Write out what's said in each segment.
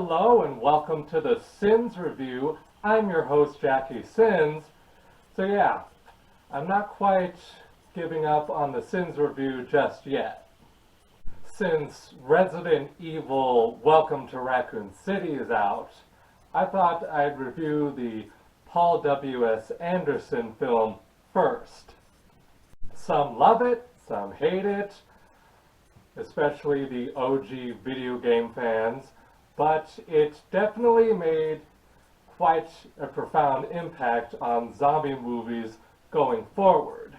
Hello and welcome to the Sins Review. I'm your host, Jackie Sins. So yeah, I'm not quite giving up on the Sins Review just yet. Since Resident Evil Welcome to Raccoon City is out, I thought I'd review the Paul W.S. Anderson film first. Some love it, some hate it, especially the OG video game fans, but it definitely made quite a profound impact on zombie movies going forward.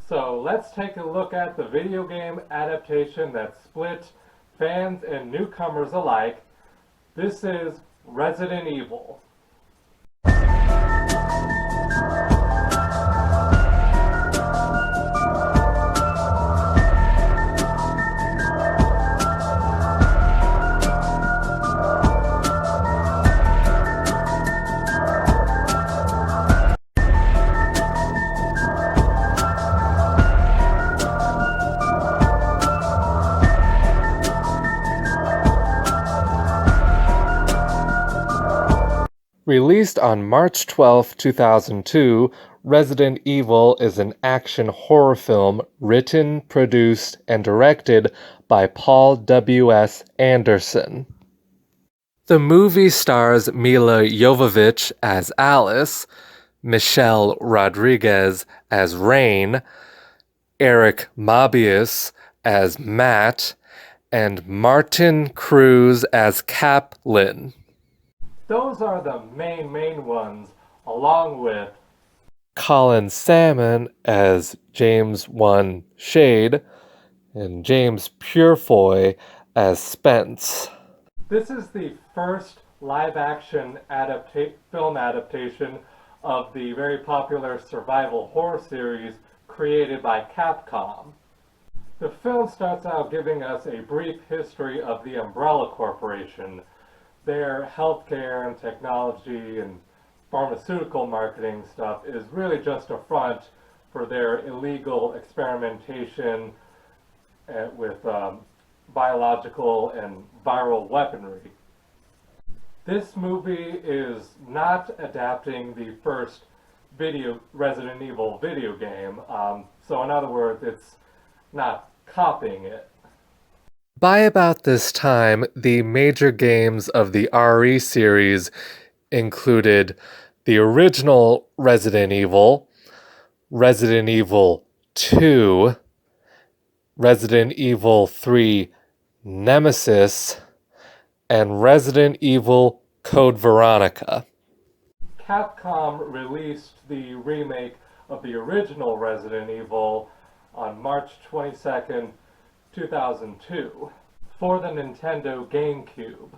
So let's take a look at the video game adaptation that split fans and newcomers alike. This is Resident Evil. Released on March 12, 2002, Resident Evil is an action horror film written, produced, and directed by Paul W.S. Anderson. The movie stars Mila Jovovich as Alice, Michelle Rodriguez as Rain, Eric Mabius as Matt, and Martin Cruz as Kaplan. Those are the main ones, along with Colin Salmon as James I. Shade and James Purefoy as Spence. This is the first live-action film adaptation of the very popular survival horror series created by Capcom. The film starts out giving us a brief history of the Umbrella Corporation. Their healthcare and technology and pharmaceutical marketing stuff is really just a front for their illegal experimentation with biological and viral weaponry. This movie is not adapting the first Resident Evil video game, so in other words, it's not copying it. By about this time, the major games of the RE series included the original Resident Evil, Resident Evil 2, Resident Evil 3 Nemesis, and Resident Evil Code Veronica. Capcom released the remake of the original Resident Evil on March 22nd, 2002 for the Nintendo GameCube.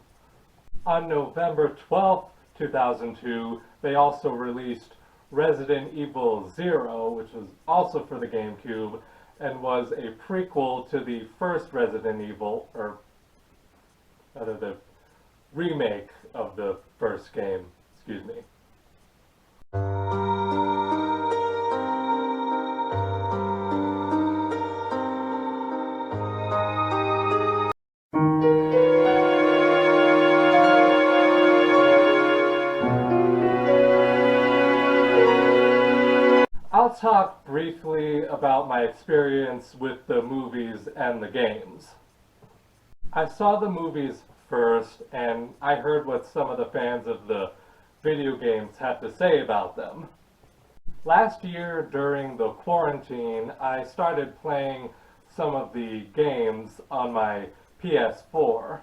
On November 12, 2002, they also released Resident Evil 0, which was also for the GameCube and was a prequel to the first Resident Evil, or rather the remake of the first game, excuse me. I'll talk briefly about my experience with the movies and the games. I saw the movies first, and I heard what some of the fans of the video games had to say about them. Last year, during the quarantine, I started playing some of the games on my PS4.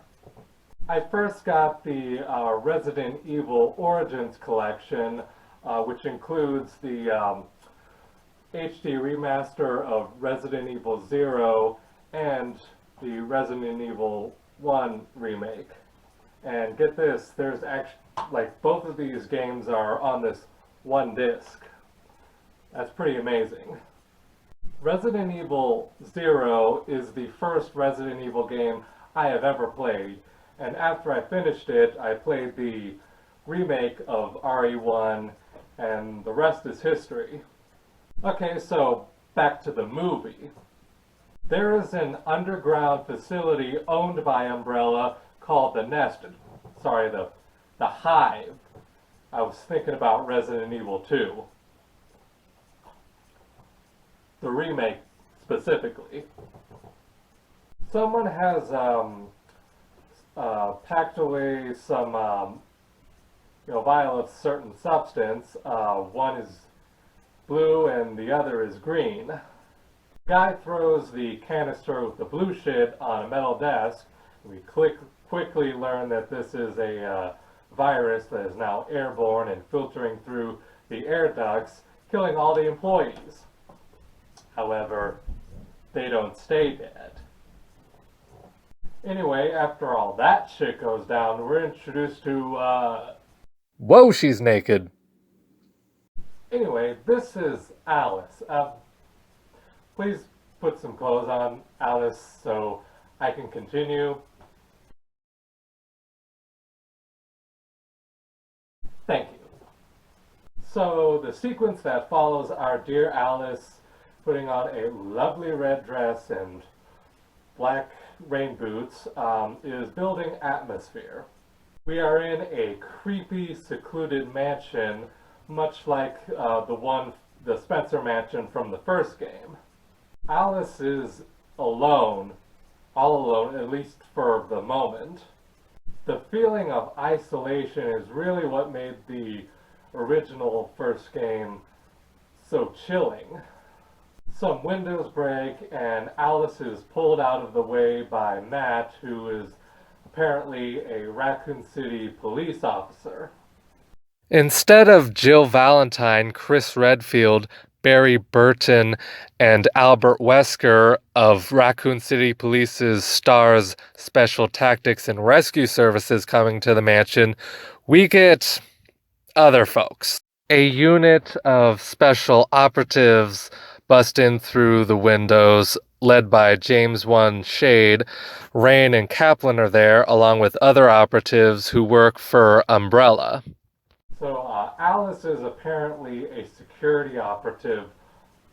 I first got the Resident Evil Origins collection, which includes the HD remaster of Resident Evil 0 and the Resident Evil 1 remake. And get this, there's actually, both of these games are on this one disc. That's pretty amazing. Resident Evil 0 is the first Resident Evil game I have ever played, and after I finished it, I played the remake of RE1, and the rest is history. Okay, so back to the movie. There is an underground facility owned by Umbrella called the Nest, sorry, the Hive. I was thinking about Resident Evil 2, the remake specifically. Someone has packed away some vial of certain substance. One is blue and the other is green. The guy throws the canister with the blue shit on a metal desk. We quickly learn that this is a virus that is now airborne and filtering through the air ducts, killing all the employees. However, they don't stay dead. Anyway, after all that shit goes down, we're introduced to, Whoa, she's naked. Anyway, this is Alice. Please put some clothes on, Alice, so I can continue. Thank you. So, the sequence that follows our dear Alice putting on a lovely red dress and black rain boots is building atmosphere. We are in a creepy, secluded mansion, much like the Spencer mansion from the first game. Alice is alone, all alone, at least for the moment. The feeling of isolation is really what made the original first game so chilling. Some windows break and Alice is pulled out of the way by Matt, who is apparently a Raccoon City police officer. Instead of Jill Valentine, Chris Redfield, Barry Burton, and Albert Wesker of Raccoon City Police's STARS Special Tactics and Rescue Services coming to the mansion, we get other folks. A unit of special operatives bust in through the windows, led by James 1 Shade. Rain and Kaplan are there, along with other operatives who work for Umbrella. So Alice is apparently a security operative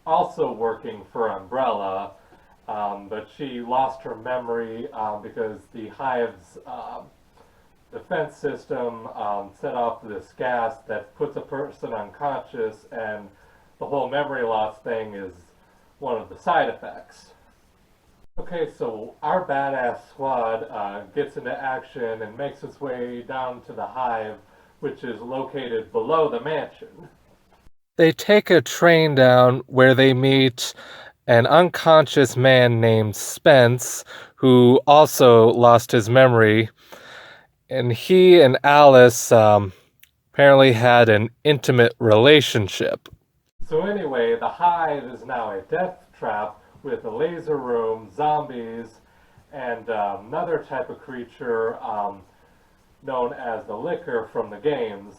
also working for Umbrella, but she lost her memory because the Hive's defense system set off this gas that puts a person unconscious, and the whole memory loss thing is one of the side effects. Okay, so our badass squad gets into action and makes its way down to the Hive, which is located below the mansion. They take a train down where they meet an unconscious man named Spence, who also lost his memory, and he and Alice apparently had an intimate relationship. So anyway, the Hive is now a death trap with a laser room, zombies, and another type of creature known as the Licker from the games.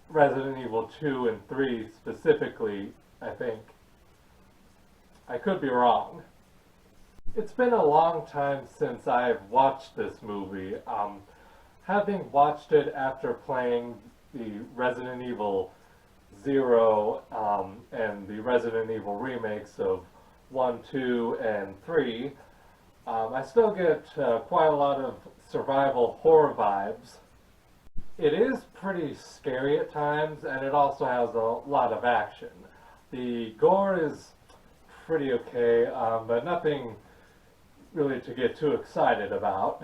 Resident Evil 2 and 3 specifically, I think. I could be wrong. It's been a long time since I've watched this movie. Having watched it after playing the Resident Evil 0 and the Resident Evil remakes of 1, 2, and 3, I still get quite a lot of survival horror vibes. It is pretty scary at times, and it also has a lot of action. The gore is pretty okay, but nothing really to get too excited about.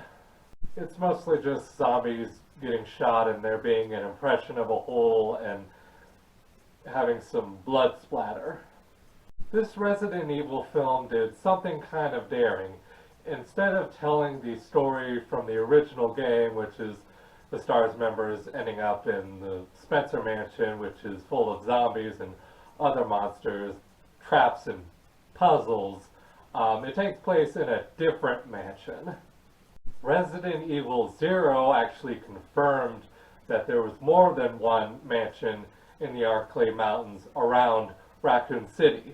It's mostly just zombies getting shot and there being an impression of a hole and having some blood splatter. This Resident Evil film did something kind of daring. Instead of telling the story from the original game, which is the STARS members ending up in the Spencer Mansion, which is full of zombies and other monsters, traps and puzzles, it takes place in a different mansion. Resident Evil 0 actually confirmed that there was more than one mansion in the Arklay Mountains around Raccoon City.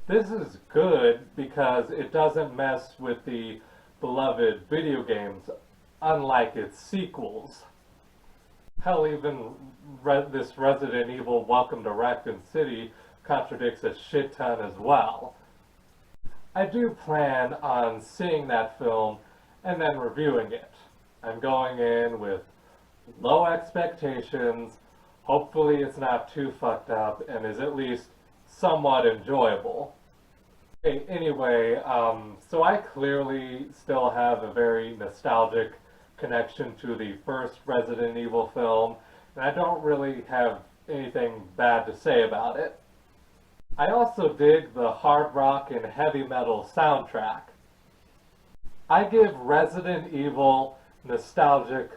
This is good because it doesn't mess with the beloved video games, unlike its sequels. Hell, even this Resident Evil Welcome to Raccoon City contradicts a shit ton as well. I do plan on seeing that film and then reviewing it. I'm going in with low expectations. Hopefully it's not too fucked up and is at least somewhat enjoyable. Hey, anyway, so I clearly still have a very nostalgic connection to the first Resident Evil film, and I don't really have anything bad to say about it. I also dig the hard rock and heavy metal soundtrack. I give Resident Evil nostalgic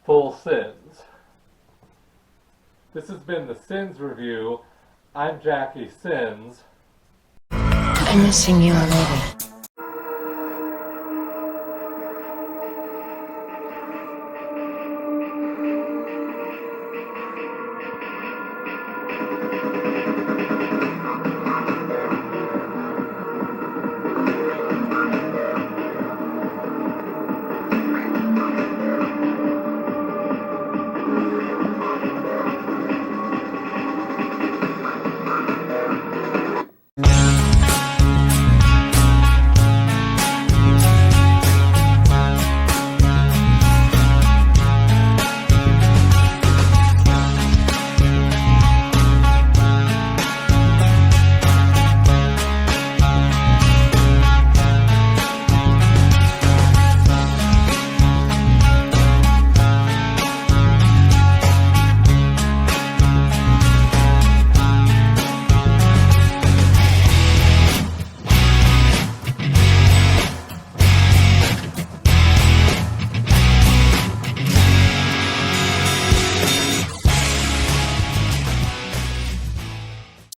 full sins. This has been the Sins Review. I'm Jackie Sins. I'm missing you already.